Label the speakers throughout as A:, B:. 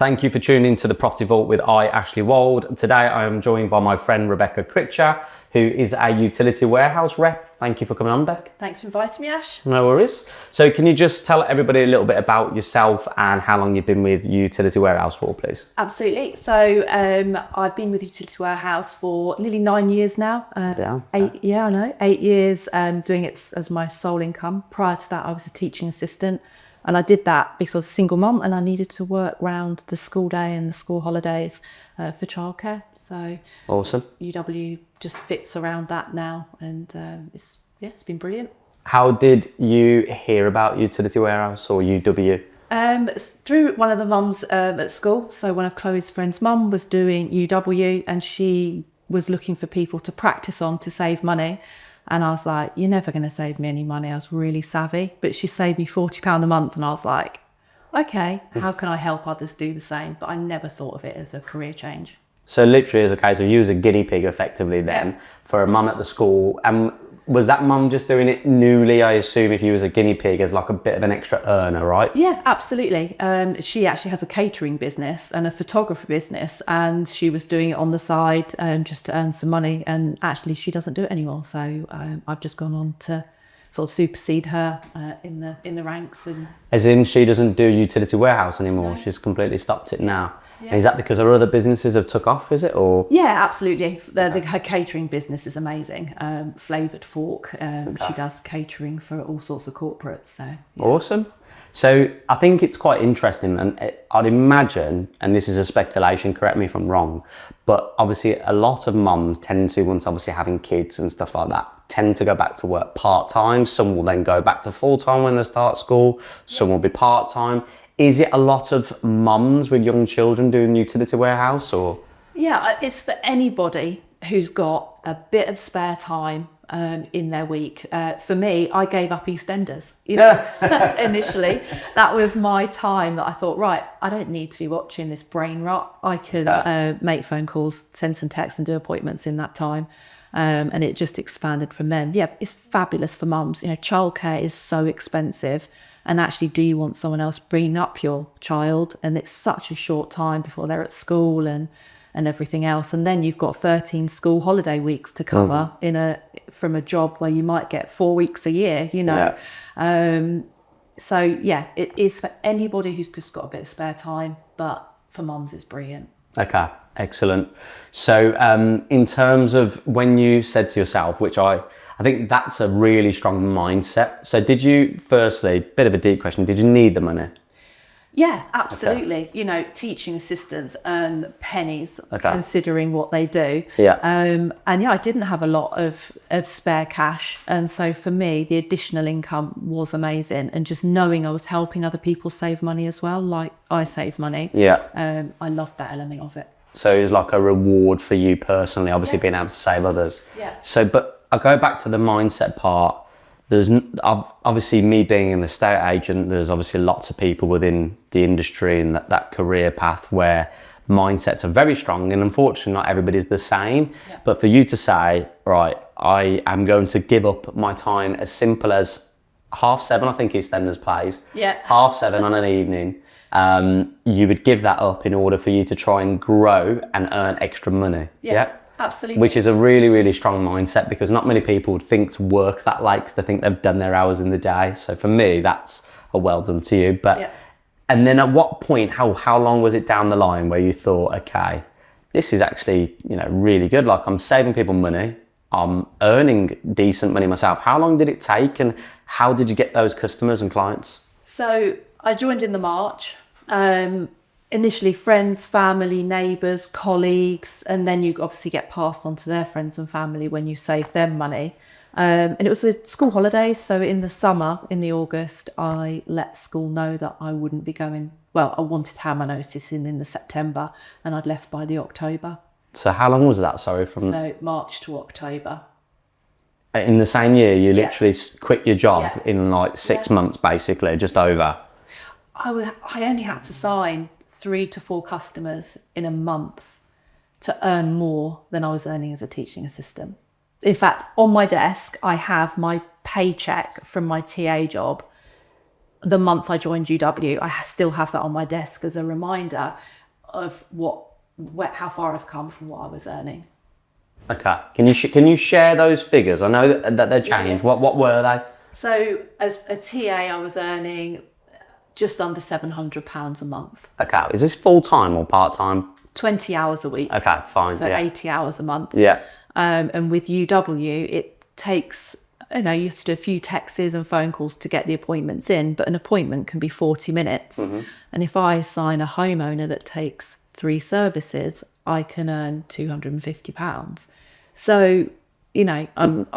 A: Thank you for tuning in to the Property Vault with Ashley Wold. Today I am joined by my friend Rebecca Critcher, who is a utility warehouse rep. Thank you for coming on, Beck.
B: Thanks for inviting me, Ash.
A: No worries. So can you just tell everybody a little bit about yourself and how long you've been with Utility Warehouse for, please?
B: Absolutely. So I've been with Utility Warehouse for nearly 9 years now. I know. 8 years doing it as my sole income. Prior to that, I was a teaching assistant. And I did that because I was a single mum and I needed to work around the school day and the school holidays for childcare. So
A: awesome.
B: UW just fits around that now, and it's been brilliant.
A: How did you hear about Utility Warehouse or UW?
B: Through one of the mums at school. So one of Chloe's friends' mum was doing UW and she was looking for people to practice on to save money. And I was like, you're never going to save me any money. I was really savvy, but she saved me £40 a month. And I was like, okay, how can I help others do the same? But I never thought of it as a career change.
A: So literally as a case of you as a guinea pig effectively then for a mum at the school. Was that mum just doing it newly, I assume, if you was a guinea pig as like a bit of an extra earner, right?
B: Yeah, absolutely. She actually has a catering business and a photography business, and she was doing it on the side just to earn some money. And actually she doesn't do it anymore. So I've just gone on to sort of supersede her in the ranks. And
A: as in she doesn't do Utility Warehouse anymore,
B: No.
A: She's completely stopped it now.
B: Yeah.
A: Is that because her other businesses have took off, is it? Or
B: yeah, absolutely. Her catering business is amazing. Flavoured Fork. She does catering for all sorts of corporates. So yeah.
A: Awesome. So I think it's quite interesting, and I'd imagine, and this is a speculation, correct me if I'm wrong, but obviously a lot of mums tend to, once obviously having kids and stuff like that, tend to go back to work part-time. Some will then go back to full-time when they start school. Some will be part-time. Is it a lot of mums with young children doing Utility Warehouse, or? Yeah,
B: it's for anybody who's got a bit of spare time in their week. For me, I gave up EastEnders. Initially, that was my time that I thought, right, I don't need to be watching this brain rot. I can make phone calls, send some texts, and do appointments in that time. And it just expanded from them. Yeah, it's fabulous for mums. Childcare is so expensive. And actually, do you want someone else bringing up your child? And it's such a short time before they're at school and everything else. And then you've got 13 school holiday weeks to cover from a job where you might get 4 weeks a year, So yeah, it is for anybody who's just got a bit of spare time, but for mums it's brilliant.
A: Okay, excellent. So in terms of when you said to yourself, which I think that's a really strong mindset. So did you, firstly, bit of a deep question, did you need the money?
B: Yeah, absolutely. Okay. Teaching assistants earn pennies considering what they do.
A: Yeah.
B: And I didn't have a lot of spare cash. And so for me, the additional income was amazing. And just knowing I was helping other people save money as well, like I save money.
A: Yeah.
B: I loved that element of it.
A: So it was like a reward for you personally, obviously being able to save others.
B: Yeah.
A: So, but I go back to the mindset part. There's obviously me being an estate agent, there's obviously lots of people within the industry and that career path where mindsets are very strong, and unfortunately not everybody's the same. Yeah. But for you to say, right, I am going to give up my time as simple as 7:30, I think EastEnders plays.
B: Yeah.
A: 7:30 on an evening. You would give that up in order for you to try and grow and earn extra money.
B: Yeah. Absolutely.
A: Which is a really, really strong mindset, because not many people would think to work that late because they think they've done their hours in the day. So for me, that's a well done to you. But and then at what point, how long was it down the line where you thought, okay, this is actually, really good. Like, I'm saving people money. I'm earning decent money myself. How long did it take, and how did you get those customers and clients?
B: So I joined in the March. Initially friends, family, neighbours, colleagues, and then you obviously get passed on to their friends and family when you save them money. And it was with school holidays. So in the summer, in the August, I let school know that I wouldn't be going. Well, I wanted to have my notice in the September, and I'd left by the October.
A: So how long was that, sorry?
B: So March to October.
A: In the same year, you literally quit your job in like 6 months, basically, just over.
B: I only had to sign 3 to 4 customers in a month to earn more than I was earning as a teaching assistant. In fact, on my desk, I have my paycheck from my TA job the month I joined UW, I still have that on my desk as a reminder of how far I've come from what I was earning.
A: Okay. Can you share those figures? I know that they changed.
B: Yeah.
A: What were they?
B: So as a TA, I was earning just under £700 a month.
A: Okay. Is this full time or part time?
B: 20 hours a week.
A: Okay, fine.
B: So 80 hours a month.
A: Yeah.
B: And with UW, it takes, you have to do a few texts and phone calls to get the appointments in, but an appointment can be 40 minutes. And if I assign a homeowner that takes 3 services, I can earn £250. So, I'm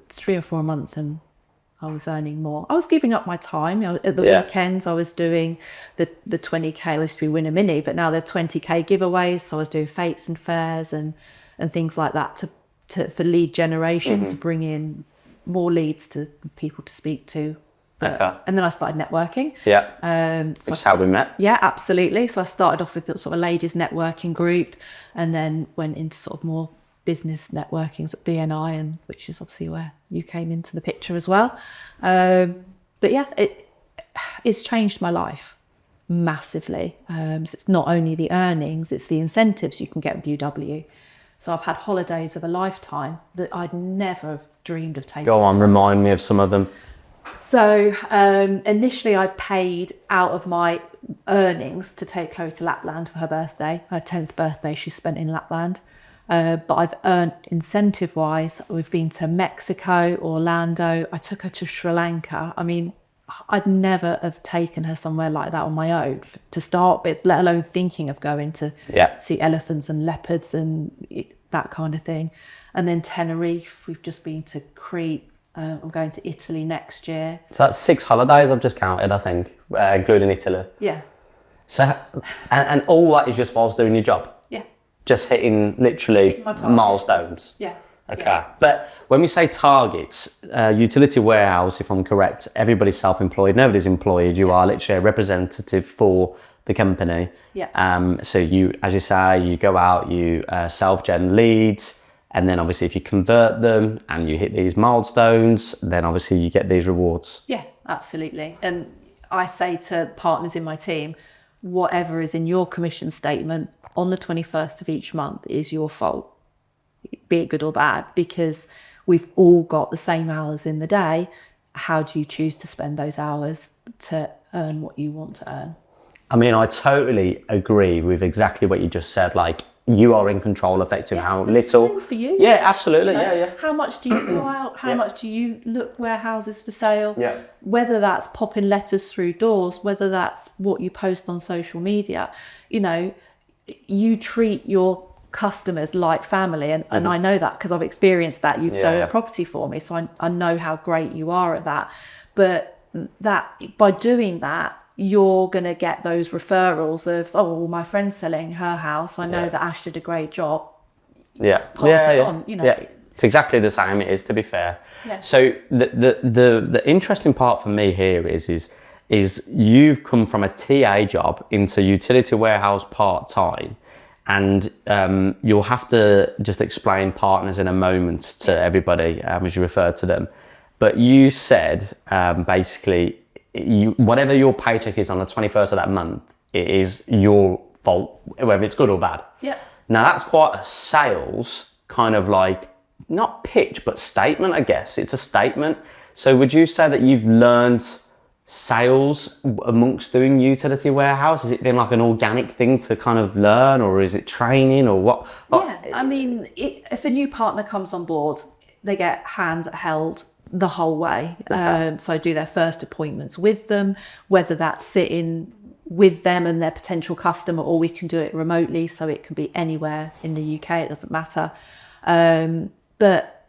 B: 3 or 4 a month and I was earning more. I was giving up my time. At the weekends, I was doing the 20K, I used to be Win a Mini, but now they're 20K giveaways. So I was doing fates and fairs and things like that for lead generation, to bring in more leads to people to speak to. And then I started networking.
A: Yeah. Which is how we met.
B: Yeah, absolutely. So I started off with sort of a ladies networking group and then went into sort of more business networking at BNI, and which is obviously where you came into the picture as well. But yeah, it's changed my life massively. So it's not only the earnings, it's the incentives you can get with UW. So I've had holidays of a lifetime that I'd never have dreamed of taking.
A: Go on, remind me of some of them.
B: So initially I paid out of my earnings to take Chloe to Lapland for her birthday. Her 10th birthday she spent in Lapland. But I've earned incentive-wise. We've been to Mexico, Orlando. I took her to Sri Lanka. I mean, I'd never have taken her somewhere like that on my own to start with, let alone thinking of going to see elephants and leopards and that kind of thing. And then Tenerife, we've just been to Crete. I'm going to Italy next year.
A: So that's 6 holidays I've just counted, I think, including Italy.
B: Yeah.
A: So, and all that is just whilst doing your job?
B: Yeah.
A: Just hitting literally milestones?
B: Yeah.
A: Okay.
B: Yeah.
A: But when we say targets, utility warehouse, if I'm correct, everybody's self-employed, nobody's employed. You are literally a representative for the company.
B: Yeah.
A: So you, as you say, you go out, you self-gen leads, and then obviously if you convert them and you hit these milestones, then obviously you get these rewards.
B: Yeah, absolutely. And I say to partners in my team, whatever is in your commission statement on the 21st of each month is your fault, be it good or bad, because we've all got the same hours in the day. How do you choose to spend those hours to earn what you want to earn?
A: I mean, I totally agree with exactly what you just said. Like, you are in control effectively how little.
B: Same for you.
A: Yeah, absolutely. Yeah.
B: How much do you go out? How much do you look where houses for sale?
A: Yeah.
B: Whether that's popping letters through doors, whether that's what you post on social media, you treat your customers like family, and I know that because I've experienced that. You've sold a property for me, so I know how great you are at that. But that by doing that, you're going to get those referrals of, well, my friend's selling her house. I know that Ash did a great job. Pass it on,
A: Yeah, it's exactly the same it is, to be fair.
B: Yeah.
A: So the interesting part for me here is you've come from a TA job into utility warehouse part-time, and you'll have to just explain partners in a moment to everybody as you refer to them. But you said basically, whatever your paycheck is on the 21st of that month, it is your fault, whether it's good or bad.
B: Yeah.
A: Now that's quite a sales kind of like, not pitch, but statement, I guess. It's a statement. So would you say that you've learned sales amongst doing utility warehouse? Has it been like an organic thing to kind of learn, or is it training, or what?
B: Yeah, I mean, if a new partner comes on board, they get hand held the whole way. So I do their first appointments with them, whether that's sitting with them and their potential customer, or we can do it remotely, so it can be anywhere in the UK, it doesn't matter. But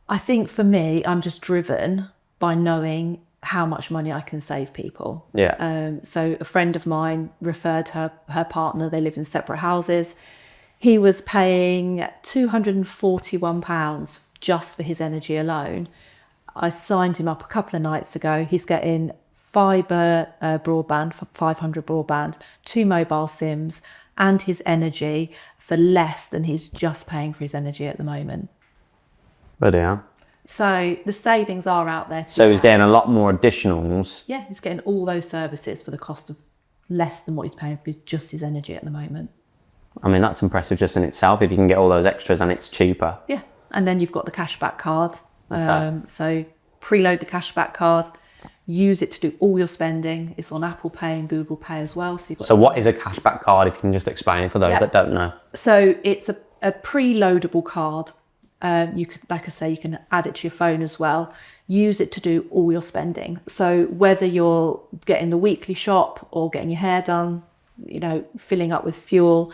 B: I think for me, I'm just driven by knowing how much money I can save people.
A: Yeah.
B: So a friend of mine referred her partner, they live in separate houses. He was paying £241 just for his energy alone. I signed him up a couple of nights ago. He's getting fibre broadband, 500 broadband, 2 mobile SIMs, and his energy for less than he's just paying for his energy at the moment.
A: But yeah.
B: So the savings are out there.
A: So he's getting a lot more additionals.
B: Yeah, he's getting all those services for the cost of less than what he's paying for just his energy at the moment.
A: I mean, that's impressive just in itself if you can get all those extras and it's cheaper.
B: Yeah, and then you've got the cashback card. So preload the cashback card, use it to do all your spending. It's on Apple Pay and Google Pay as well.
A: So what is a cashback card, if you can just explain it for those that don't know?
B: So it's a preloadable card. You could, like I say, you can add it to your phone as well. Use it to do all your spending. So whether you're getting the weekly shop or getting your hair done, filling up with fuel,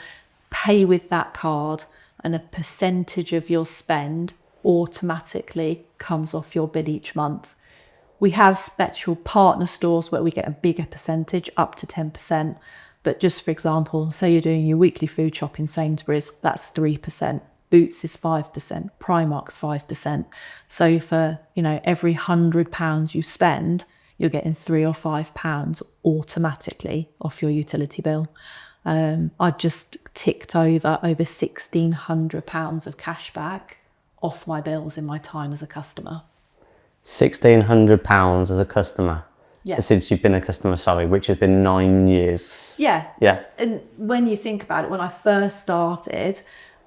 B: pay with that card, and a percentage of your spend automatically comes off your bill each month. We have special partner stores where we get a bigger percentage, up to 10%. But just for example, say you're doing your weekly food shop in Sainsbury's, that's 3%. Boots is 5%, Primark's 5%. So for, every £100 you spend, you're getting £3 or £5 automatically off your utility bill. I've just ticked over £1,600 of cash back off my bills in my time as a customer.
A: £1,600 as a customer?
B: Yeah.
A: Since you've been a customer, which has been 9 years.
B: Yeah.
A: Yeah.
B: And when you think about it, when I first started,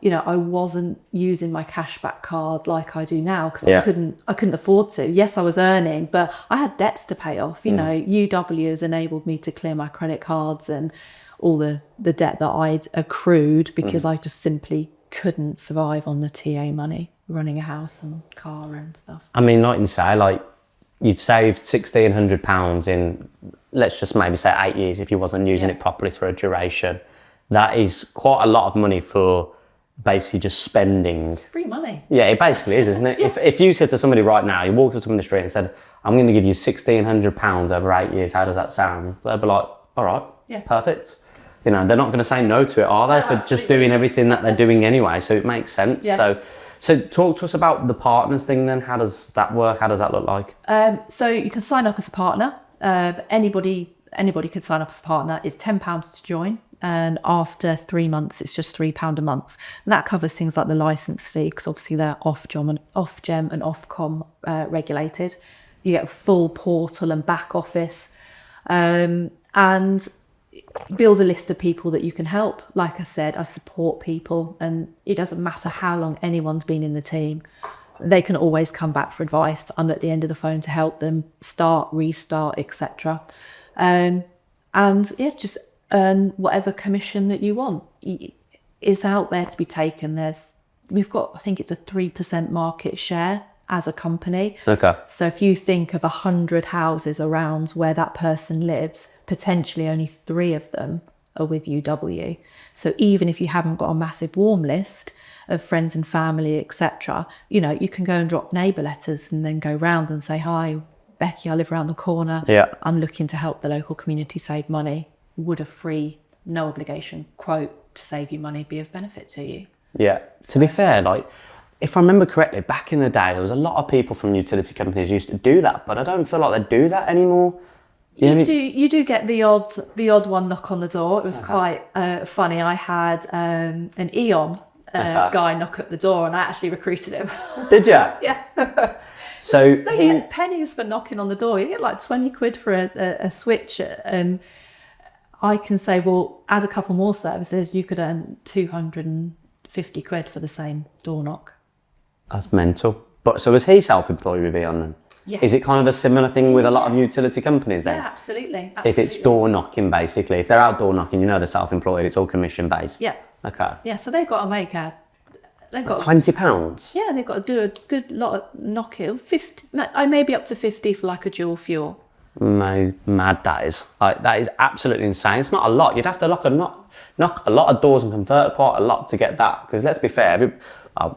B: I wasn't using my cashback card like I do now because I couldn't afford to. Yes, I was earning, but I had debts to pay off. UW has enabled me to clear my credit cards and all the debt that I'd accrued because I just simply couldn't survive on the TA money, running a house and car and stuff.
A: I mean, like you say, you've saved £1,600 in, let's just maybe say 8 years if you wasn't using it properly for a duration. That is quite a lot of money for basically just spending.
B: It's free money.
A: Yeah, it basically is, isn't it? If you said to somebody right now, you walked up to them in the street and said, I'm going to give you £1,600 over 8 years, how does that sound? They'd be like, all right, perfect. They're not going to say no to it, are they?
B: No,
A: for
B: absolutely.
A: Just doing everything that they're doing anyway, so it makes sense.
B: Yeah.
A: So talk to us about the partners thing then. How does that work? How does that look like?
B: So you can sign up as a partner. Anybody could sign up as a partner. It's £10 to join. And after 3 months, it's just £3 a month. And that covers things like the license fee, because obviously they're Ofgem and Ofcom regulated. You get a full portal and back office, and build a list of people that you can help. Like I said, I support people, and it doesn't matter how long anyone's been in the team. They can always come back for advice. I'm at the end of the phone to help them start, restart, etc. Just earn whatever commission that you want is out there to be taken. We've got, I think it's a 3% market share as a company.
A: Okay.
B: So if you think of 100 houses around where that person lives, potentially only 3 of them are with UW. So even if you haven't got a massive warm list of friends and family, etc., you can go and drop neighbour letters and then go round and say, hi, Becky, I live around the corner.
A: Yeah.
B: I'm looking to help the local community save money. Would a free, no obligation quote to save you money be of benefit to you?
A: Yeah. To be fair, if I remember correctly, back in the day, there was a lot of people from utility companies used to do that, but I don't feel like they do that anymore.
B: You do get the odd one knock on the door. It was quite funny. I had an Eon guy knock at the door, and I actually recruited him.
A: Did you?
B: Yeah.
A: So
B: they get pennies for knocking on the door. You get like 20 quid for a switch, and I can say, well, add a couple more services, you could earn 250 quid for the same door knock.
A: That's mental. But so is he self-employed with Eon then?
B: Yeah.
A: Is it kind of a similar thing with a lot of utility companies then?
B: Yeah, absolutely.
A: If it's door knocking, basically. If they're out door knocking, they're self-employed, it's all commission based.
B: Yeah.
A: Okay.
B: Yeah, so they've got to make
A: £20?
B: Yeah, they've got to do a good lot of knocking. 50, maybe up to 50 for like a dual fuel.
A: Mad that is. That is absolutely insane. It's not a lot. You'd have to knock a lot of doors and convert quite a lot to get that. Because let's be fair,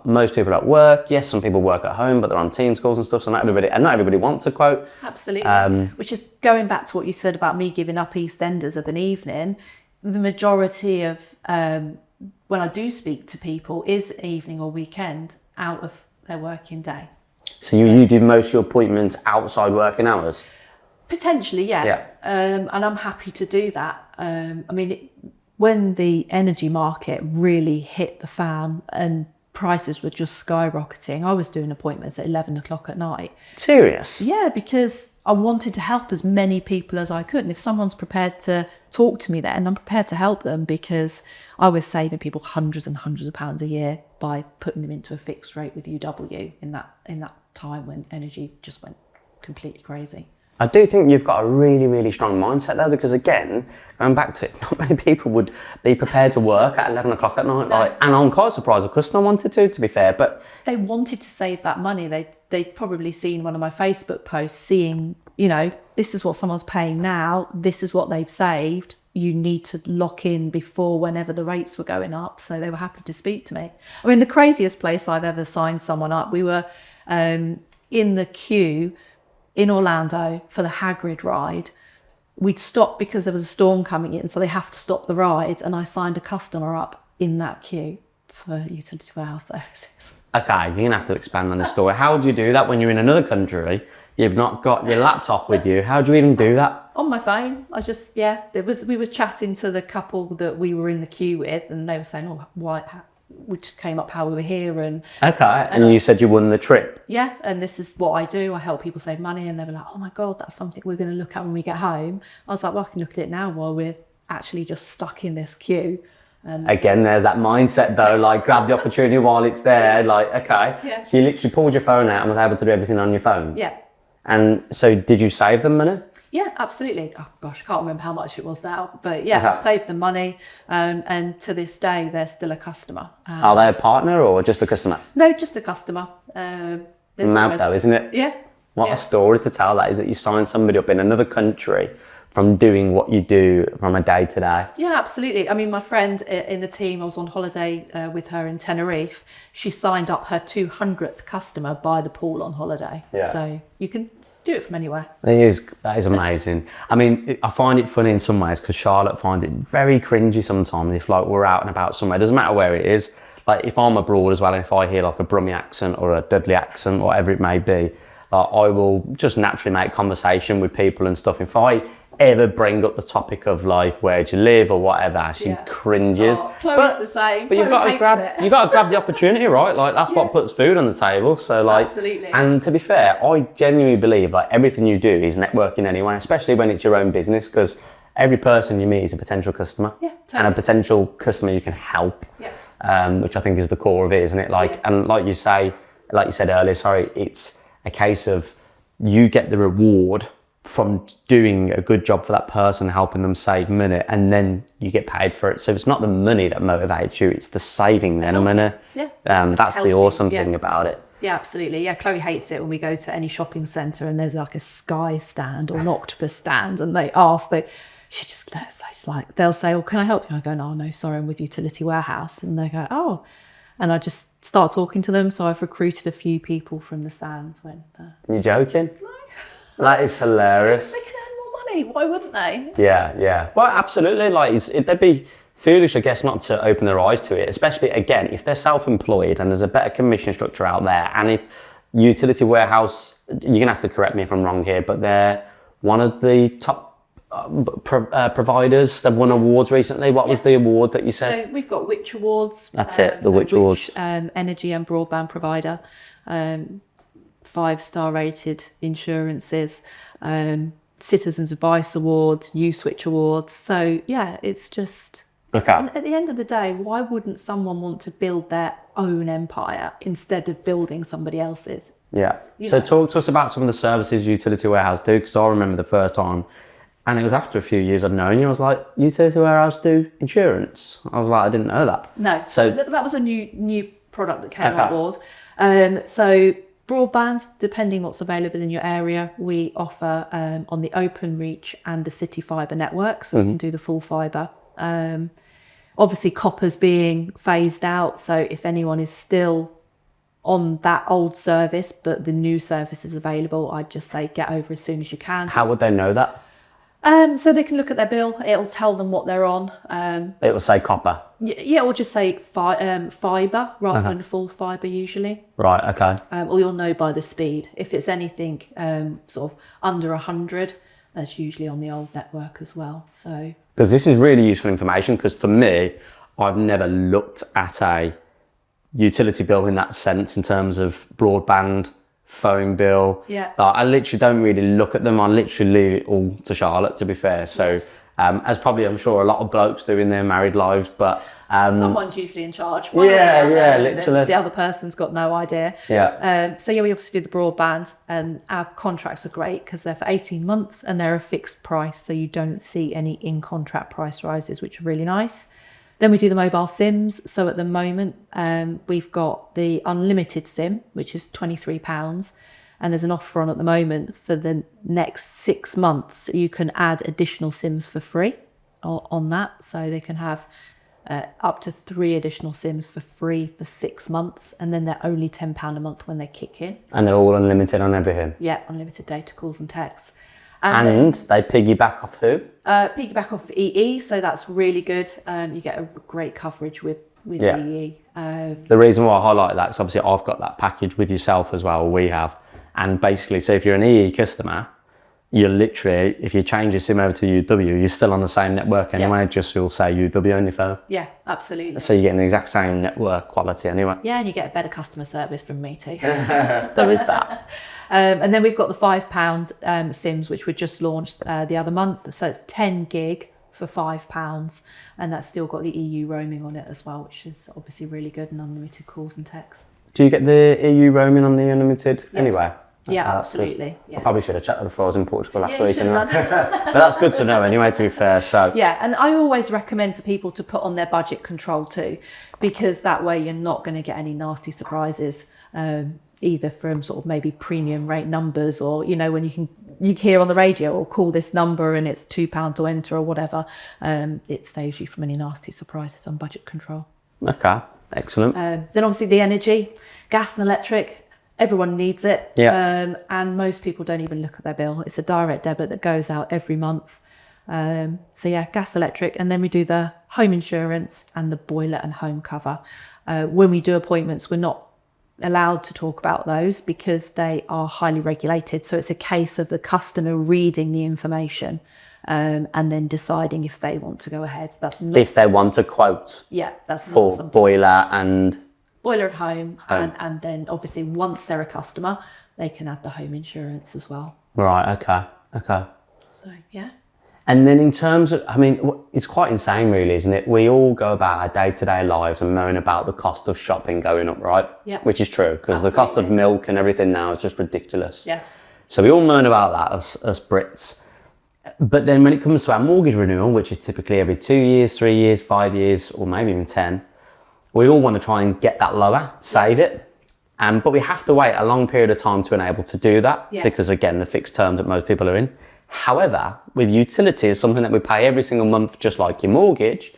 A: most people are at work. Yes, some people work at home, but they're on Teams calls and stuff. So not everybody wants a quote.
B: Absolutely. Which is going back to what you said about me giving up EastEnders of an evening. The majority of when I do speak to people is evening or weekend out of their working day.
A: So you do most of your appointments outside working hours?
B: Potentially, yeah. And I'm happy to do that. When the energy market really hit the fan and prices were just skyrocketing. I was doing appointments at 11 o'clock at night.
A: Serious?
B: Yeah, because I wanted to help as many people as I could. And if someone's prepared to talk to me then, I'm prepared to help them, because I was saving people hundreds and hundreds of pounds a year by putting them into a fixed rate with UW in that time when energy just went completely crazy.
A: I do think you've got a really, really strong mindset there, because again, going back to it, not many people would be prepared to work at 11 o'clock at night.
B: No.
A: And I'm quite surprised a customer wanted to be fair, but...
B: They wanted to save that money. They'd probably seen one of my Facebook posts, seeing, this is what someone's paying now, this is what they've saved. You need to lock in before whenever the rates were going up. So they were happy to speak to me. I mean, the craziest place I've ever signed someone up, we were in the queue in Orlando for the Hagrid ride. We'd stopped because there was a storm coming in, so they have to stop the rides, and I signed a customer up in that queue for utility warehouse services. Okay,
A: you're going to have to expand on the story. How do you do that when you're in another country? You've not got your laptop with you. How do you even do that?
B: On my phone. We were chatting to the couple that we were in the queue with, and they were saying, we just came up how we were here. And
A: you said you won the trip.
B: Yeah, and this is what I do. I help people save money, and they were like, oh my God, that's something we're going to look at when we get home. I was like, well, I can look at it now while we're actually just stuck in this queue.
A: Again, there's that mindset though, like grab the opportunity while it's there,
B: Yeah.
A: So you literally pulled your phone out and was able to do everything on your phone?
B: Yeah.
A: And so did you save them money?
B: Yeah, absolutely. Oh gosh, I can't remember how much it was now, but yeah, I saved them money, and to this day, they're still a customer.
A: Are they a partner or just a customer?
B: No, just a customer.
A: Mad though, isn't it?
B: Yeah.
A: What a story to tell that is, that you signed somebody up in another country from doing what you do from a day to day.
B: Yeah, absolutely. I mean, my friend in the team, I was on holiday with her in Tenerife. She signed up her 200th customer by the pool on holiday.
A: Yeah.
B: So you can do it from anywhere.
A: That is amazing. I mean, I find it funny in some ways, because Charlotte finds it very cringy sometimes if we're out and about somewhere. It doesn't matter where it is. Like if I'm abroad as well, and if I hear like a Brummie accent or a Dudley accent, whatever it may be, I will just naturally make conversation with people and stuff. If I ever bring up the topic of where do you live or whatever, she cringes.
B: Oh, Chloe's the same.
A: But you've got to grab the opportunity, right? That's what puts food on the table. So
B: absolutely.
A: And to be fair, I genuinely believe everything you do is networking anyway, especially when it's your own business, because every person you meet is a potential customer.
B: Yeah, totally.
A: And a potential customer you can help.
B: Yeah.
A: Which I think is the core of it, isn't it? And like you said earlier, it's a case of you get the reward from doing a good job for that person, helping them save money, and then you get paid for it. So it's not the money that motivates you, it's the saving then money.
B: Yeah.
A: That's the awesome thing about it.
B: Yeah, absolutely. Yeah, Chloe hates it when we go to any shopping centre and there's a sky stand or an octopus stand, and she just lets us they'll say, oh, can I help you? I go, no, sorry, I'm with Utility Warehouse. And they go, oh. And I just start talking to them. So I've recruited a few people from the stands when...
A: You're joking? No. That is hilarious.
B: They can earn more money. Why wouldn't they?
A: Yeah. Well, absolutely. They'd be foolish, I guess, not to open their eyes to it, especially, again, if they're self-employed and there's a better commission structure out there. And if Utility Warehouse, you're going to have to correct me if I'm wrong here, but they're one of the top providers. They've won awards recently. What was the award that you said?
B: So we've got Which Awards.
A: That's it, the Which Awards.
B: Energy and broadband provider. 5-star rated insurances, Citizens Advice Awards, New Switch Awards. So yeah, it's just...
A: Okay.
B: At the end of the day, why wouldn't someone want to build their own empire instead of building somebody else's?
A: Yeah. So talk to us about some of the services Utility Warehouse do, because I remember the first time, and it was after a few years I'd known you, I was like, Utility Warehouse do insurance? I was like, I didn't know that.
B: No.
A: So
B: that was a new product that came on board. So broadband, depending what's available in your area, we offer on the Openreach and the City Fibre network, so we can do the full fibre. Obviously, copper's being phased out, so if anyone is still on that old service, but the new service is available, I'd just say get over as soon as you can.
A: How would they know that?
B: So they can look at their bill. It'll tell them what they're on.
A: It will say copper.
B: Yeah, or just say fibre rather than full fibre usually.
A: Right, okay.
B: Or you'll know by the speed. If it's anything sort of under 100, that's usually on the old network as well. So because
A: this is really useful information, because for me, I've never looked at utility bill in that sense in terms of broadband, phone bill.
B: Yeah.
A: I literally don't really look at them. I literally leave it all to Charlotte, to be fair. So
B: Yes.
A: as probably I'm sure a lot of blokes do in their married lives, but
B: Someone's usually in charge. One or the
A: yeah,
B: other,
A: yeah,
B: and
A: literally.
B: the other person's got no idea.
A: Yeah.
B: So yeah, we obviously do the broadband, and our contracts are great because they're for 18 months and they're a fixed price, so you don't see any in-contract price rises, which are really nice. Then we do the mobile SIMs. So at the moment, we've got the unlimited SIM, which is £23. And there's an offer on at the moment for the next 6 months. You can add additional SIMs for free on that. So they can have up to 3 additional SIMs for free for 6 months. And then they're only £10 a month when they kick in.
A: And they're all unlimited on everything.
B: Yeah, unlimited data, calls and texts.
A: And they piggyback off who?
B: Piggyback off EE, so that's really good. You get a great coverage with EE.
A: The reason why I highlight that is obviously I've got that package with yourself as well, we have. And basically, so if you're an EE customer, you're literally, if you change your SIM over to UW, you're still on the same network anyway, just you'll say UW on your phone.
B: Yeah, absolutely.
A: So you're getting the exact same network quality anyway.
B: Yeah, and you get a better customer service from me too. There is that. And then we've got the £5 SIMs, which were just launched the other month. So it's 10 gig for £5, and that's still got the EU roaming on it as well, which is obviously really good, and unlimited calls and texts.
A: Do you get the EU roaming on the unlimited anyway?
B: Yeah, absolutely. Yeah.
A: I probably should have checked that before I was in Portugal last
B: you
A: week.
B: should
A: Anyway.
B: have done.
A: But that's good to know anyway, to be fair. So
B: Yeah, and I always recommend for people to put on their budget control too, because that way you're not going to get any nasty surprises, either from sort of maybe premium rate numbers, or, you know, when you hear on the radio, or call this number and it's £2 to enter or whatever. It saves you from any nasty surprises on budget control.
A: okay, excellent.
B: Then obviously the energy, gas and electric. Everyone needs it.
A: Yeah.
B: And most people don't even look at their bill. It's a direct debit that goes out every month. So yeah, gas, electric, and then we do the home insurance and the boiler and home cover. When we do appointments, we're not allowed to talk about those because they are highly regulated. So it's a case of the customer reading the information and then deciding if they want to go ahead. That's not
A: If they want a quote
B: that's not
A: for
B: something.
A: boiler and
B: Boiler at home. And then obviously once they're a customer, they can add the home insurance as well.
A: right, okay.
B: So yeah.
A: And then in terms of, I mean, it's quite insane really, isn't it? We all go about our day-to-day lives and moan about the cost of shopping going up, right?
B: Yeah.
A: Which is true, because the cost of milk and everything now is just ridiculous.
B: Yes.
A: So we all moan about that as Brits. But then when it comes to our mortgage renewal, which is typically every 2 years, 3 years, 5 years, or maybe even 10, we all want to try and get that lower, save it. But we have to wait a long period of time to enable to do that, because again, the fixed terms that most people are in. However, with utilities, something that we pay every single month, just like your mortgage,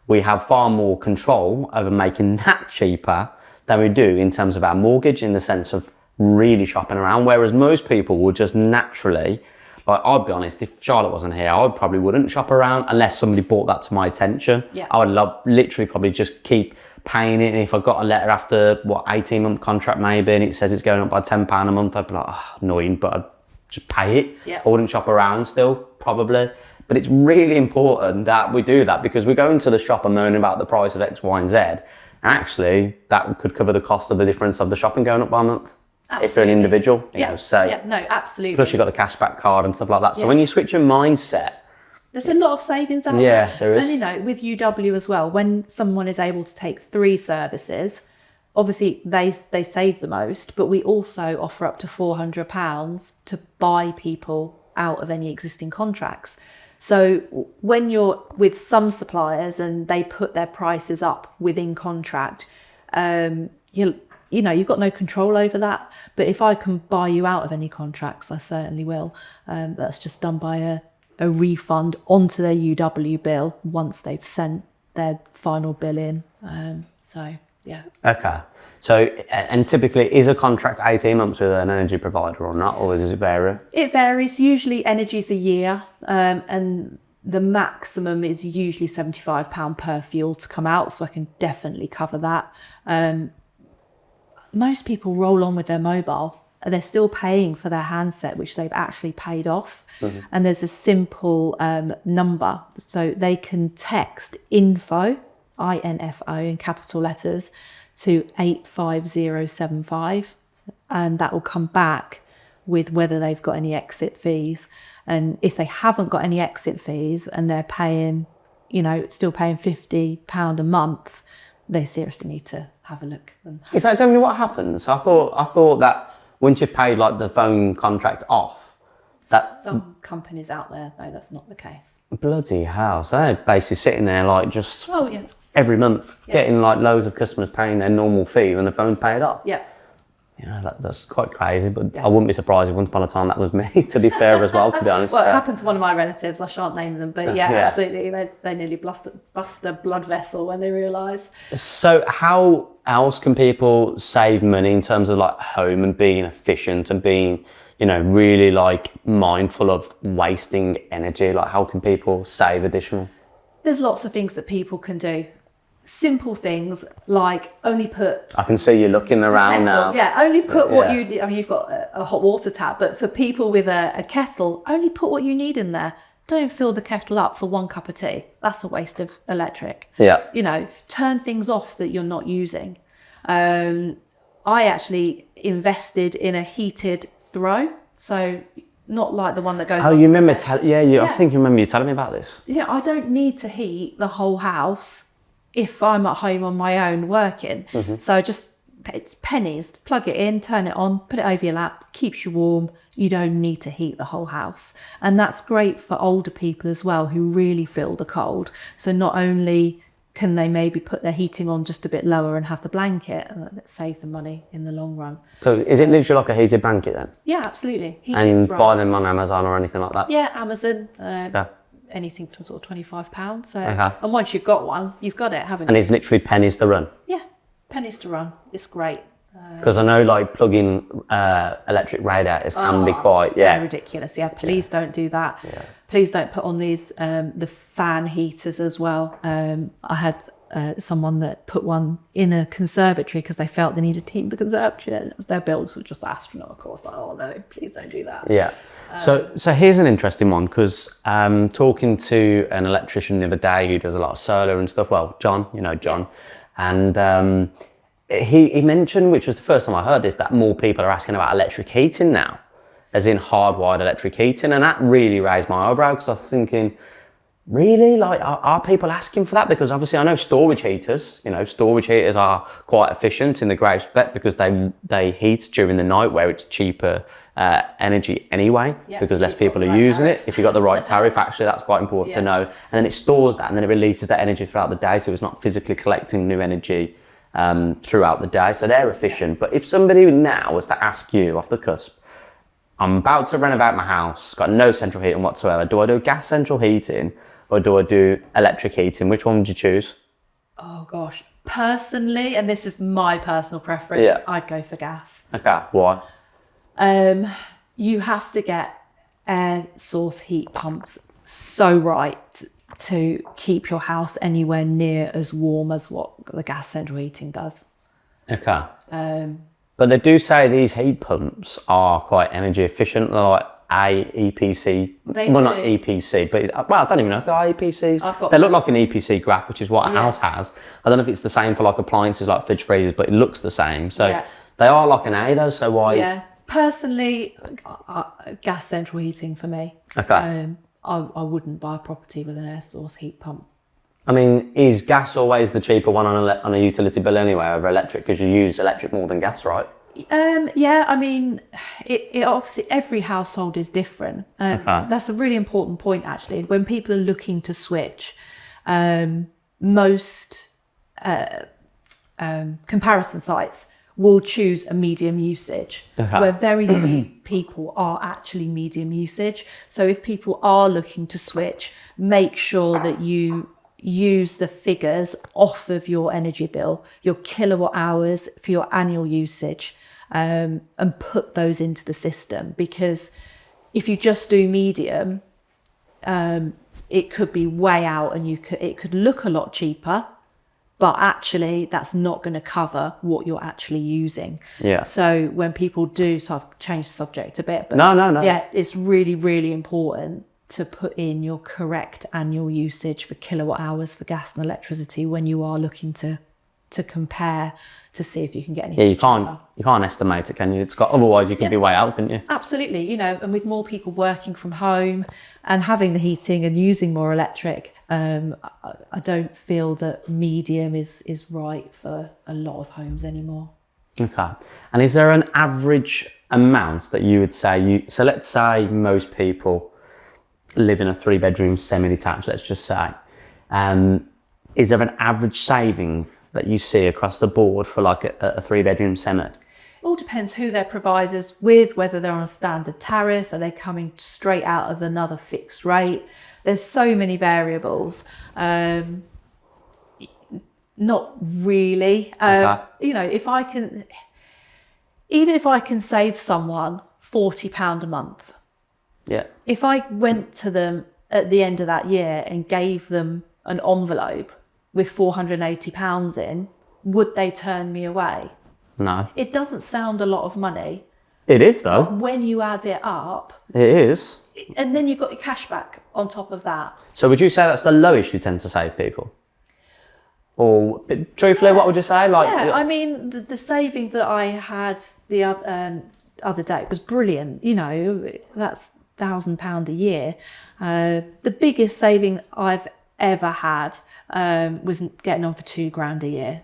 A: we have far more control over making that cheaper than we do in terms of our mortgage, in the sense of really shopping around. Whereas most people will just naturally, like, I'll be honest, if Charlotte wasn't here, I probably wouldn't shop around unless somebody brought that to my attention.
B: Yeah.
A: I would literally probably just keep paying it. And if I got a letter after 18-month contract maybe, and it says it's going up by £10 a month, I'd be like, oh, annoying, but I'd just pay it.
B: Yeah.
A: I wouldn't shop around still, probably. But it's really important that we do that, because we go into the shop and moan about the price of X, Y, and Z. And actually, that could cover the cost of the difference of the shopping going up by a month.
B: Absolutely.
A: If you're an individual, you know, so.
B: Yeah, no, absolutely.
A: Plus you've got the cashback card and stuff like that. So when you switch your mindset,
B: There's a lot of savings out there.
A: Yeah, there is.
B: And, you know, with UW as well, when someone is able to take 3 services, obviously they save the most, but we also offer up to £400 to buy people out of any existing contracts. So when you're with some suppliers and they put their prices up within contract, you know, you've got no control over that. But if I can buy you out of any contracts, I certainly will. That's just done by a refund onto their UW bill once they've sent their final bill in. So, yeah.
A: okay. So, and typically, is a contract 18 months with an energy provider or not, or does it vary?
B: It varies. Usually energy's a year, and the maximum is usually £75 per fuel to come out, so I can definitely cover that. Most people roll on with their mobile. They're still paying for their handset, which they've actually paid off. Mm-hmm. And there's a simple number. So they can text info info in capital letters to 85075, and that will come back with whether they've got any exit fees. And if they haven't got any exit fees and they're paying, still paying £50 a month, they seriously need to have a look.
A: Is that only what happens? I thought that once you've paid like the phone contract off, that
B: some companies out there, no, that's not the case.
A: Bloody hell! So they're basically sitting there like just every month getting like loads of customers paying their normal fee when the phone's paid off.
B: Yeah.
A: That's quite crazy, but I wouldn't be surprised if once upon a time that was me, to be fair as well, to be honest.
B: Well, it happened to one of my relatives, I shan't name them, but absolutely, they nearly bust a blood vessel when they realised.
A: So how else can people save money in terms of like home and being efficient and being, really like mindful of wasting energy? Like how can people save additional?
B: There's lots of things that people can do. Simple things like only put...
A: I can see you looking around now.
B: Yeah, only put what you need. I mean, you've got a hot water tap, but for people with a kettle, only put what you need in there. Don't fill the kettle up for 1 cup of tea. That's a waste of electric.
A: Yeah.
B: Turn things off that you're not using. I actually invested in a heated throw, so not like the one that goes...
A: Oh, you remember... I think you remember you telling me about this.
B: Yeah, I don't need to heat the whole house if I'm at home on my own working. So it's pennies, plug it in, turn it on, put it over your lap, keeps you warm. You don't need to heat the whole house. And that's great for older people as well who really feel the cold. So not only can they maybe put their heating on just a bit lower and have the blanket, and that saves them money in the long run.
A: So is it literally like a heated blanket then?
B: Yeah, absolutely.
A: And buy them on Amazon or anything like that?
B: Yeah, Amazon. Anything from sort of £25. So, and once you've got one, you've got it, haven't you?
A: And it's literally pennies to run?
B: Yeah, pennies to run. It's great.
A: Because I know like plugging electric radiators can be quite,
B: ridiculous. Yeah, please don't do that. Yeah. Please don't put on these, the fan heaters as well. I had someone that put one in a conservatory because they felt they needed to heat the conservatory. Their bills were just astronomical. Of course, like, oh no, please don't do that.
A: Yeah. So here's an interesting one, because talking to an electrician the other day who does a lot of solar and stuff. Well, John, John, and he mentioned, which was the first time I heard this, that more people are asking about electric heating now, as in hardwired electric heating, and that really raised my eyebrow, because I was thinking, really, like, are people asking for that? Because obviously I know storage heaters are quite efficient in the great respect, because they heat during the night where it's cheaper energy anyway, because less people are using it. If you've got the right tariff, actually, that's quite important to know. And then it stores that, and then it releases that energy throughout the day, so it's not physically collecting new energy throughout the day. So they're efficient. But if somebody now was to ask you off the cusp, I'm about to renovate my house, got no central heating whatsoever, do I do gas central heating or do I do electric heating? Which one would you choose?
B: Oh gosh, personally, and this is my personal preference, I'd go for gas.
A: Okay, why?
B: You have to get air source heat pumps so right to keep your house anywhere near as warm as what the gas central heating does.
A: Okay. But they do say these heat pumps are quite energy efficient, like EPC. Not EPC, but I don't even know if they're EPCs. They look like an EPC graph, which is what a house has. I don't know if it's the same for like appliances like fridge freezers, but it looks the same. So they are like an A though, so why?
B: Yeah, personally, gas central heating for me.
A: Okay.
B: I wouldn't buy a property with an air source heat pump.
A: I mean, is gas always the cheaper one on a utility bill anyway over electric, because you use electric more than gas, right?
B: Yeah, I mean, it obviously every household is different. That's a really important point, actually. When people are looking to switch, most comparison sites will choose a medium usage, where very few people are actually medium usage. So if people are looking to switch, make sure that you use the figures off of your energy bill, your kilowatt hours for your annual usage, and put those into the system. Because if you just do medium, it could be way out, and it could look a lot cheaper, but actually that's not going to cover what you're actually using. Yeah. So when people do, so I've changed the subject a bit, but no. Yeah, it's really, really important to put in your correct annual usage for kilowatt hours for gas and electricity when you are looking to compare to see if you can get anything.
A: Yeah, you can't estimate it, can you? It's got, otherwise you could be way out, couldn't you?
B: Absolutely, you know, and with more people working from home and having the heating and using more electric, I don't feel that medium is right for a lot of homes anymore.
A: Okay. And is there an average amount that you would say so let's say most people live in a 3-bedroom semi-detached, let's just say. Is there an average saving that you see across the board for like a 3-bedroom semi?
B: It all depends who their provider's with, whether they're on a standard tariff, are they coming straight out of another fixed rate? There's so many variables. Not really. You know, even if I can save someone £40 a month,
A: yeah.
B: if I went to them at the end of that year and gave them an envelope with £480 in, would they turn me away?
A: No.
B: It doesn't sound a lot of money.
A: It is though.
B: But when you add it up,
A: it is.
B: And then you've got your cash back on top of that.
A: So would you say that's the lowest you tend to save people? Or truthfully, what would you say? Like,
B: yeah, I mean, the saving that I had the other day was brilliant. You know, that's £1,000 a year. The biggest saving I've ever had was getting on for £2,000 a year.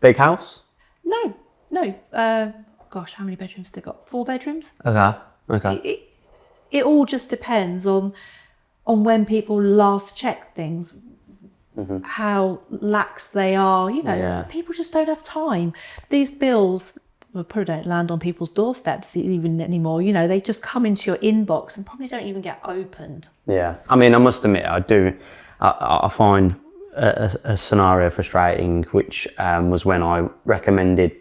A: Big house?
B: No. Gosh, how many bedrooms have they got? 4 bedrooms?
A: Okay.
B: It all just depends on when people last check things. Mm-hmm. How lax they are, you know. People just don't have time. These bills probably don't land on people's doorsteps even anymore, you know. They just come into your inbox and probably don't even get opened. I
A: mean, I must admit, I find a scenario frustrating, which was when I recommended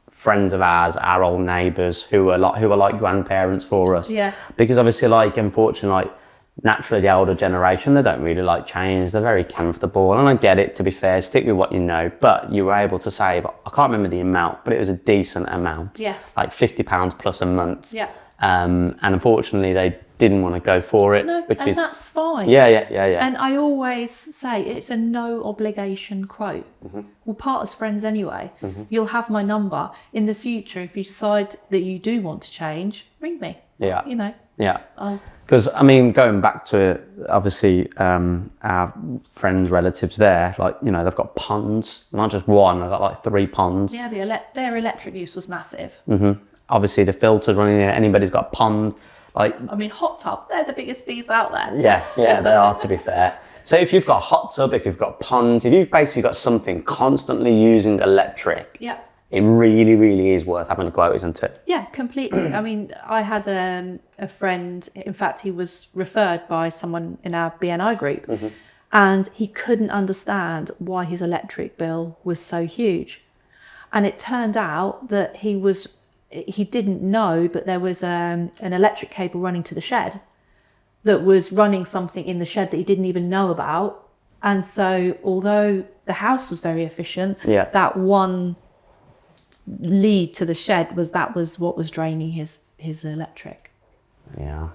A: friends of ours, our old neighbours, who are like grandparents for us, because obviously, like, unfortunately, like, naturally the older generation, they don't really like change, they're very comfortable, and I get it, to be fair, stick with what you know, but you were able to save, I can't remember the amount, but it was a decent amount, like £50 plus a month, and unfortunately they didn't want to go for it,
B: and that's fine.
A: And
B: I always say it's a no obligation quote. We'll part as friends anyway. You'll have my number in the future. If you decide that you do want to change, ring me. You know.
A: Because, I mean, going back to, obviously, our friends, relatives there, like, you know, they've got ponds, not just one, they've got like 3 ponds.
B: Yeah, their electric use was massive.
A: Obviously, the filters running there, anybody's got a pond. Like,
B: I mean, hot tub, they're the biggest needs out there.
A: Yeah, they are, to be fair. So if you've got a hot tub, if you've got a pond, if you've basically got something constantly using electric, it really, really is worth having a quote, isn't it?
B: Yeah, completely. I mean, I had a friend, in fact, he was referred by someone in our BNI group, and he couldn't understand why his electric bill was so huge. And it turned out that he didn't know, but there was an electric cable running to the shed that was running something in the shed that he didn't even know about. And so although the house was very efficient, that one lead to the shed was what was draining his electric.
A: Yeah,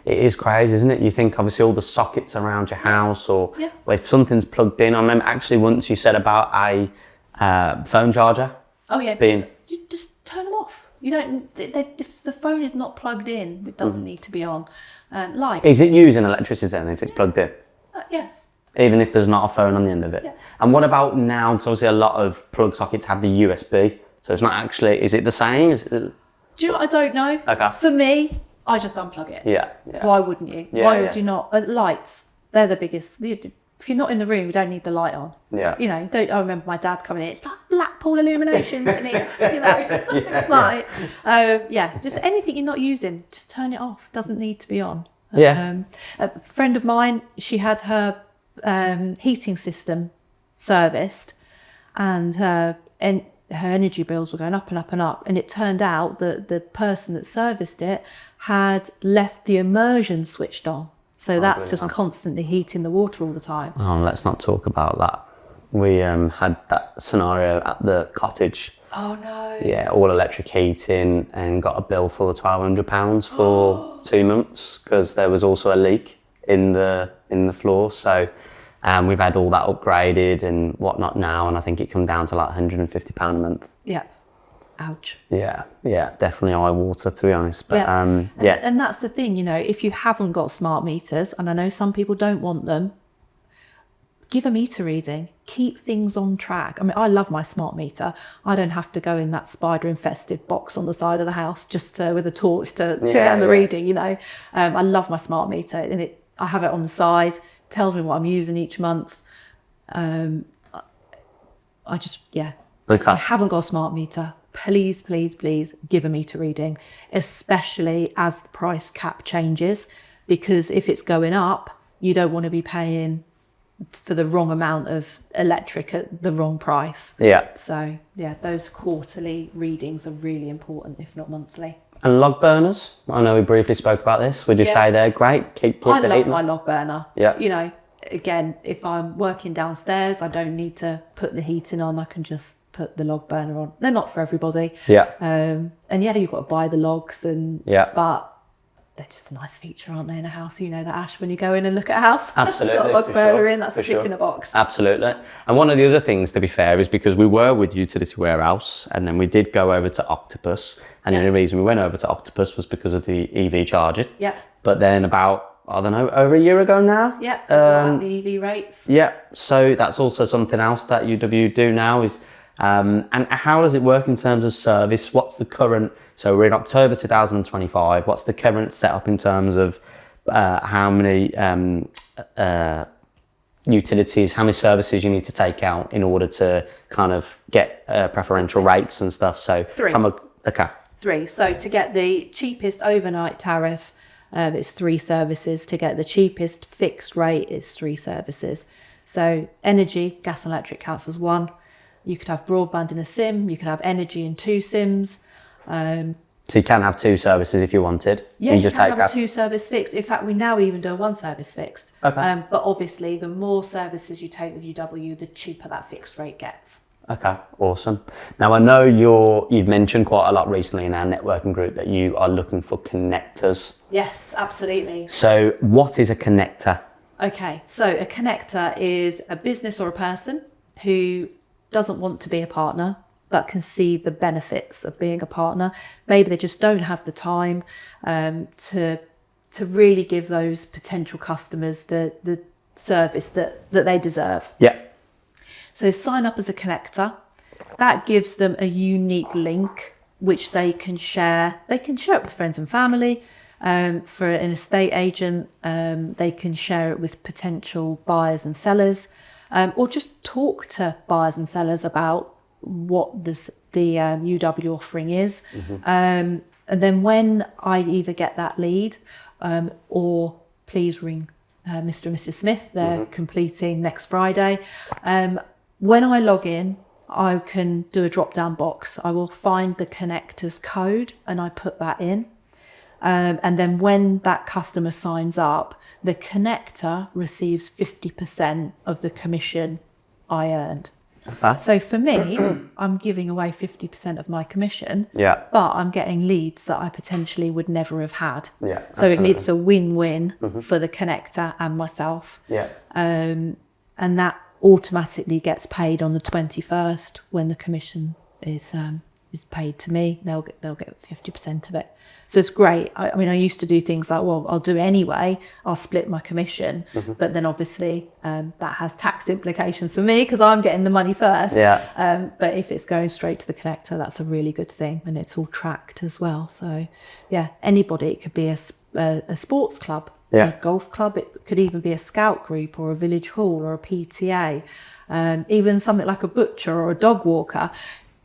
A: it is crazy, isn't it? You think obviously all the sockets around your house, or if something's plugged in. I remember actually once you said about a phone charger.
B: Oh yeah, just turn them off. You don't. If the phone is not plugged in, it doesn't need to be on. Lights.
A: Is it using electricity then if it's plugged in?
B: Yes.
A: Even if there's not a phone on the end of it.
B: Yeah.
A: And what about now? So obviously a lot of plug sockets have the USB. So it's not actually. Is it the same?
B: Do you know what? I don't know.
A: Okay.
B: For me, I just unplug it.
A: Yeah.
B: Why wouldn't you? Why would you not? Lights. They're the biggest. If you're not in the room, you don't need the light on.
A: Yeah.
B: You know, I remember my dad coming in. It's like Blackpool illuminations, and it's like, just anything you're not using, just turn it off. It doesn't need to be on.
A: Yeah.
B: A friend of mine, she had her heating system serviced, and her energy bills were going up and up and up. And it turned out that the person that serviced it had left the immersion switched on. So that's just constantly heating the water all the time.
A: Oh, let's not talk about that. We had that scenario at the cottage.
B: Oh no.
A: Yeah, all electric heating, and got a bill for £1,200 for 2 months because there was also a leak in the floor. So we've had all that upgraded and whatnot now, and I think it comes down to like £150 a month.
B: Yeah. Ouch.
A: Yeah, definitely eye water, to be honest. But
B: And that's the thing, you know, if you haven't got smart meters, and I know some people don't want them, give a meter reading, keep things on track. I mean, I love my smart meter. I don't have to go in that spider infested box on the side of the house just with a torch to get the reading, you know. I love my smart meter, and I have it on the side, tells me what I'm using each month. I just, if I haven't got a smart meter, please give a meter reading, especially as the price cap changes, because if it's going up, you don't want to be paying for the wrong amount of electric at the wrong price. Yeah. So those quarterly readings are really important, if not monthly.
A: And log burners, I know we briefly spoke about this. Would you say they're great?
B: I love my log burner.
A: Yeah.
B: You know, again, if I'm working downstairs, I don't need to put the heating on. I can just put the log burner on. They're not for everybody. Yeah. And you've got to buy the logs, but they're just a nice feature, aren't they, in a house? You know that, Ash, when you go in and look at a house.
A: Absolutely.
B: Log burner in, that's a tick in a box.
A: Absolutely. And one of the other things, to be fair, is because we were with Utility Warehouse, and then we did go over to Octopus, and the only reason we went over to Octopus was because of the EV charging. Yeah. But then about, I don't know, over a year ago now.
B: Yeah, the EV rates.
A: Yeah, so that's also something else that UW do now is, and how does it work in terms of service? What's the current, so we're in October 2025, what's the current setup in terms of how many utilities, how many services you need to take out in order to kind of get preferential rates and stuff? So
B: 3.
A: Okay.
B: 3. So to get the cheapest overnight tariff, it's 3 services. To get the cheapest fixed rate, it's 3 services. So energy, gas and electric counts as 1. You could have broadband in a SIM. You could have energy in 2 SIMs.
A: So you can have 2 services if you wanted.
B: Yeah, you can have a 2 service fixed. In fact, we now even do a 1 service fixed. Okay. But obviously, the more services you take with UW, the cheaper that fixed rate gets.
A: Okay, awesome. Now I know you've mentioned quite a lot recently in our networking group that you are looking for connectors.
B: Yes, absolutely.
A: So what is a connector?
B: Okay, so a connector is a business or a person who doesn't want to be a partner but can see the benefits of being a partner. Maybe they just don't have the time to really give those potential customers the service that they deserve. Yeah. So sign up as a connector. That gives them a unique link which they can share. They can share it with friends and family. For an estate agent, they can share it with potential buyers and sellers, or just talk to buyers and sellers about what the UW offering is. Mm-hmm. And then when I either get that lead, or please ring Mr. and Mrs. Smith, they're completing next Friday. When I log in, I can do a drop-down box. I will find the connector's code and I put that in. And then when that customer signs up, the connector receives 50% of the commission I earned. Okay. So for me, I'm giving away 50% of my commission, but I'm getting leads that I potentially would never have had. Yeah, so it's a win-win for the connector and myself. Yeah. And that automatically gets paid on the 21st when the commission is paid to me. They'll get 50% of it. So it's great. I mean, I used to do things like, well, I'll do it anyway. I'll split my commission. But then obviously that has tax implications for me because I'm getting the money first. Yeah. But if it's going straight to the connector, that's a really good thing. And it's all tracked as well. So yeah, anybody, it could be a sports club, a golf club. It could even be a scout group or a village hall or a PTA, even something like a butcher or a dog walker.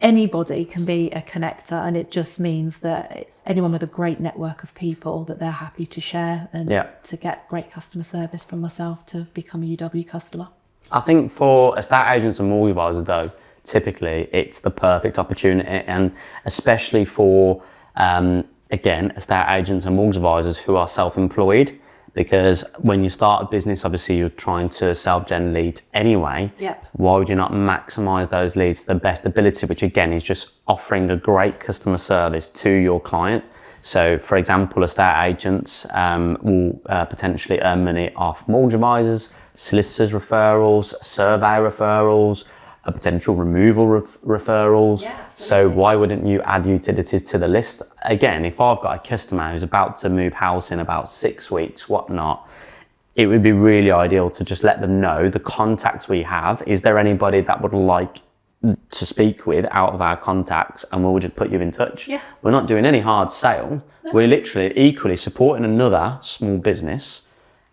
B: Anybody can be a connector, and it just means that it's anyone with a great network of people that they're happy to share and to get great customer service from myself to become a UW customer. I
A: think for estate agents and mortgage advisors though, typically it's the perfect opportunity, and especially for, again, estate agents and mortgage advisors who are self-employed. Because when you start a business, obviously you're trying to self-gen leads anyway.
B: Yep.
A: Why would you not maximize those leads to the best ability, which again is just offering a great customer service to your client? So for example, estate agents will potentially earn money off mortgage advisors, solicitors referrals, survey referrals, a potential removal referrals.
B: Yeah,
A: so why wouldn't you add utilities to the list? Again, if I've got a customer who's about to move house in about 6 weeks, whatnot, it would be really ideal to just let them know the contacts we have. Is there anybody that would like to speak with out of our contacts, and we'll just put you in touch?
B: Yeah.
A: We're not doing any hard sale. No. We're literally equally supporting another small business,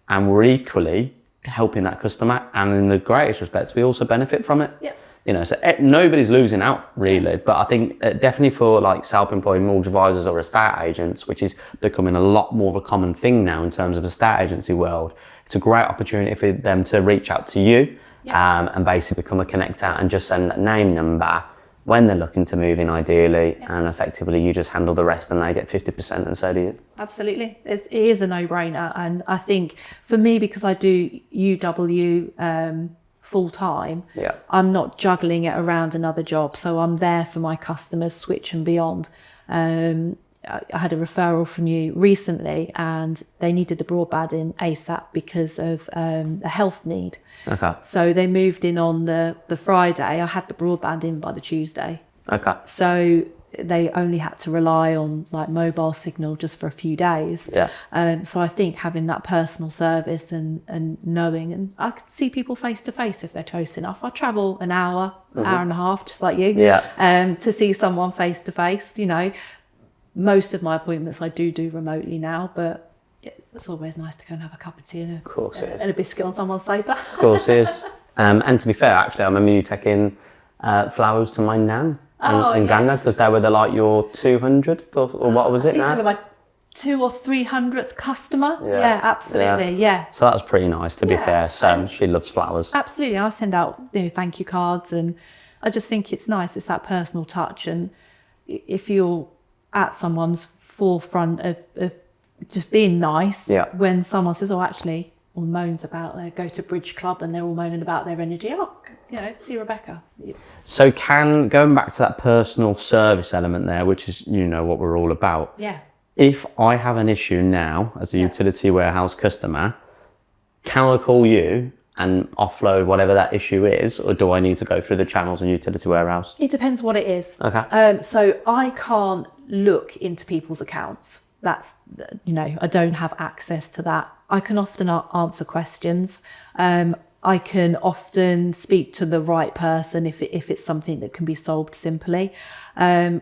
A: and we're equally helping that customer, and in the greatest respect we also benefit from it.
B: Yeah.
A: You know, so nobody's losing out really. But I think definitely for like self-employed mortgage advisors or estate agents, which is becoming a lot more of a common thing now in terms of the estate agency world, it's a great opportunity for them to reach out to you. Yeah. And basically become a connector and just send a name, number when they're looking to move in ideally. Yeah. And effectively you just handle the rest and they get 50% and so do you.
B: Absolutely. It is a no-brainer. And I think for me, because I do UW full time,
A: yeah,
B: I'm not juggling it around another job. So I'm there for my customers, Switch and beyond. I had a referral from you recently and they needed the broadband in ASAP because of a health need.
A: Okay.
B: So they moved in on the Friday. I had the broadband in by the Tuesday.
A: Okay.
B: So they only had to rely on like mobile signal just for a few days.
A: Yeah.
B: So I think having that personal service and knowing, and I could see people face to face if they're close enough. I travel an hour, hour and a half, just like you.
A: Yeah.
B: To see someone face to face, you know. Most of my appointments I do remotely now, but it's always nice to go and have a cup of tea and a biscuit on someone's sofa.
A: Of course it is. And to be fair, actually, I remember you taking flowers to my nan and granddad, because they were like your 200th or what was it now?
B: I think they were my 200th or 300th customer. Yeah, absolutely. Yeah.
A: So that was pretty nice, to be fair. So she loves flowers.
B: Absolutely. I send out thank you cards, and I just think it's nice. It's that personal touch, and if you're at someone's forefront of just being nice, when someone says, oh, actually, or moans about they go to bridge club and they're all moaning about their energy, see Rebecca.
A: So going back to that personal service element there, which is what we're all about.
B: Yeah.
A: If I have an issue now as a utility warehouse customer, can I call you and offload whatever that issue is, or do I need to go through the channels and utility warehouse?
B: It depends what it is.
A: Okay.
B: So I can't look into people's accounts. That's, I don't have access to that. I can often answer questions. I can often speak to the right person if it's something that can be solved simply.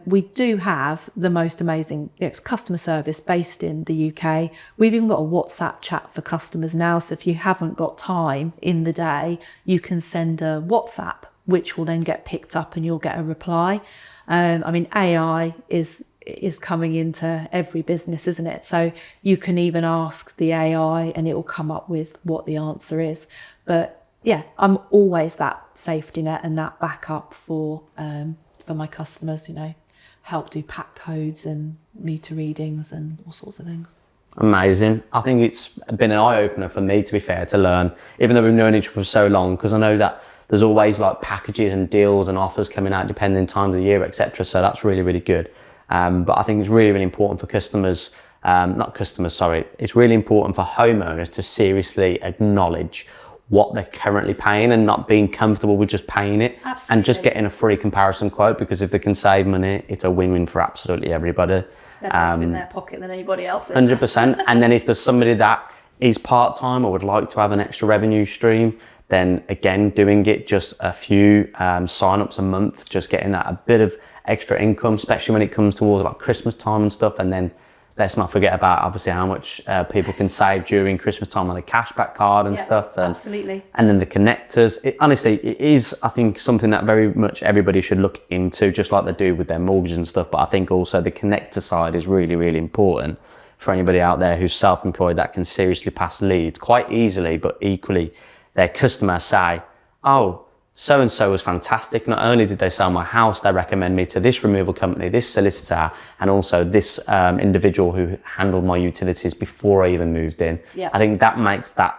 B: We do have the most amazing customer service based in the UK. We've even got a WhatsApp chat for customers now. So if you haven't got time in the day, you can send a WhatsApp, which will then get picked up and you'll get a reply. AI is coming into every business, isn't it? So you can even ask the AI and it will come up with what the answer is. But yeah, I'm always that safety net and that backup for my customers, help do pack codes and meter readings and all sorts of things.
A: Amazing. I think it's been an eye-opener for me, to be fair, to learn, even though we've known each other for so long, because I know that there's always like packages and deals and offers coming out depending times of the year, etc. So that's really, really good. But I think it's really, really important for customers, it's really important for homeowners to seriously acknowledge what they're currently paying and not being comfortable with just paying it.
B: Absolutely.
A: And just getting a free comparison quote, because if they can save money, it's a win-win for absolutely everybody.
B: It's better in their pocket than anybody else's.
A: 100%. And then if there's somebody that is part-time or would like to have an extra revenue stream, then again, doing it just a few sign-ups a month, just getting that a bit of extra income, especially when it comes towards like Christmas time and stuff. And then let's not forget about obviously how much people can save during Christmas time on the cashback card and stuff. And,
B: absolutely.
A: And then the connectors. Honestly, it is, I think, something that very much everybody should look into, just like they do with their mortgages and stuff. But I think also the connector side is really, really important for anybody out there who's self-employed that can seriously pass leads quite easily, but equally their customers say, oh, so and so was fantastic. Not only did they sell my house, they recommend me to this removal company, this solicitor, and also this individual who handled my utilities before I even moved in.
B: Yeah.
A: I think that makes that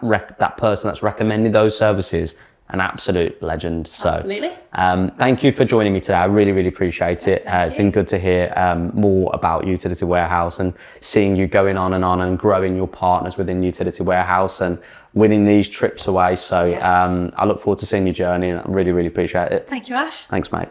A: person that's recommended those services an absolute legend. So
B: Absolutely.
A: thank you for joining me today. I really, really appreciate it. It's been good to hear more about Utility Warehouse and seeing you going on and growing your partners within Utility Warehouse and winning these trips away. So
B: Yes.
A: I look forward to seeing your journey, and I really, really appreciate it.
B: Thank you, Ash.
A: Thanks, mate.